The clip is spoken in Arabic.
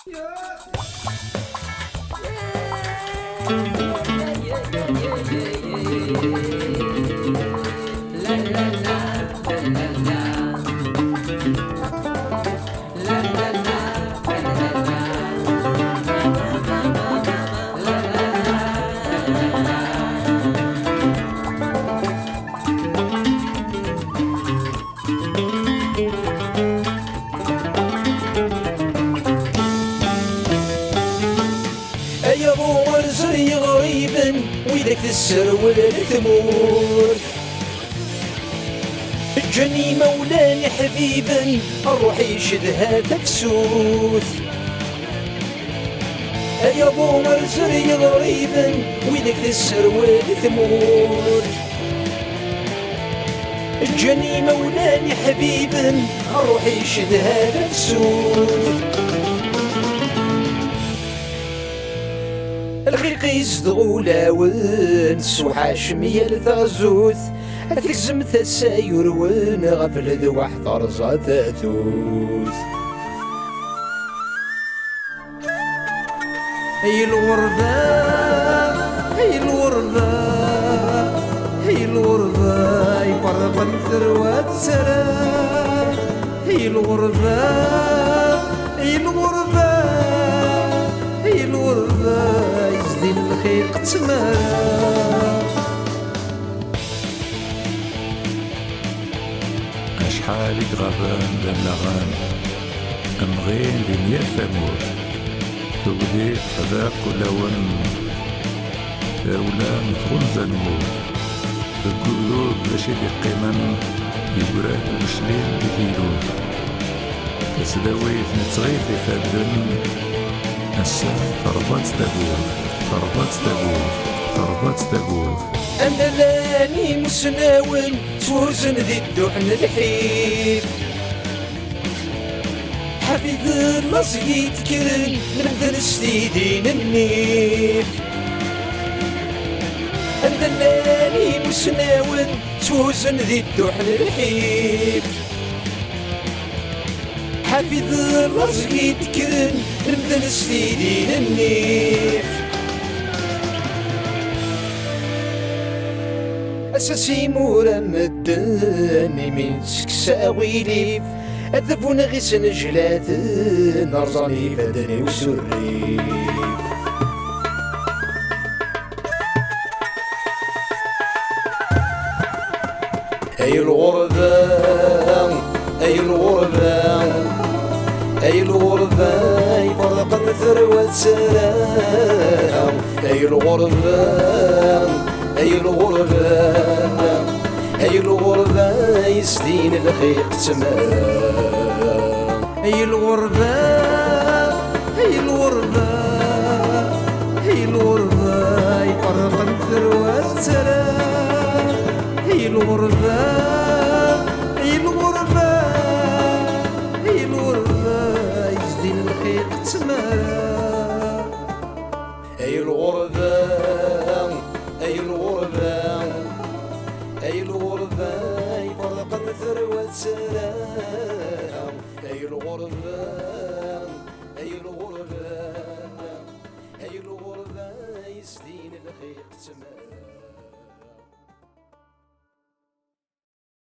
يا ضوء زري غريبا ويدك السرول ثمور جاني مولاني حبيبا الروح يشدها تفسوس. يا ضوء زري غريبا ويدك السرول ثمور جاني مولاني حبيبا الروح يشدها تفسوس. الخيق يزدغولا ونس وحاشمية لثغزوث تكزم تساير ون غفل ذو حضرزة تاثوث. هي الغربة هي الغربة هي الغربة يفرق الثروات سلام. هي الغربة هي الغربة هي الغربة يزدين الخيق تمارا. أشحال غابان للغان أمغين لمية ثمور تبدي حذاق كلون أولا مثغن زنمور القلوب بشد قيمن يبرد مشلين بثيرور تسداوي نتغير في فادن الساعة ضربات تقول ضربات تقول ضربات تقول. أنا لاني مسناون توزن ذي الدحن الحيف حفيد اللصقي تكرن نبدا نستيدين النيف. أنا لاني مسناون توزن ذي الدحن الحيف حفيد اللصقي تكرن نبدا نستيدين النيف. أساسي مورا مدني من سكساوي ليف أذبون غيس نجلات نرزاني فدني وسريف. أي الغربة أي الغربة أي الغربة يفرق الثروة سلام. أي الغربة أي الغربة أي الغربة يسدين الخيق تمام. أي الغربة أي الغربة أي الغربة يفرق الثروة سلام. أي الغربة أي الغربة أي الغربة يسدين الخيق تمام. أي الغربة أي الغربة أي الغربة يفرق الثروة سلام. أي الغربة أي الغربة أي الغربة يسدين الخيق تمام.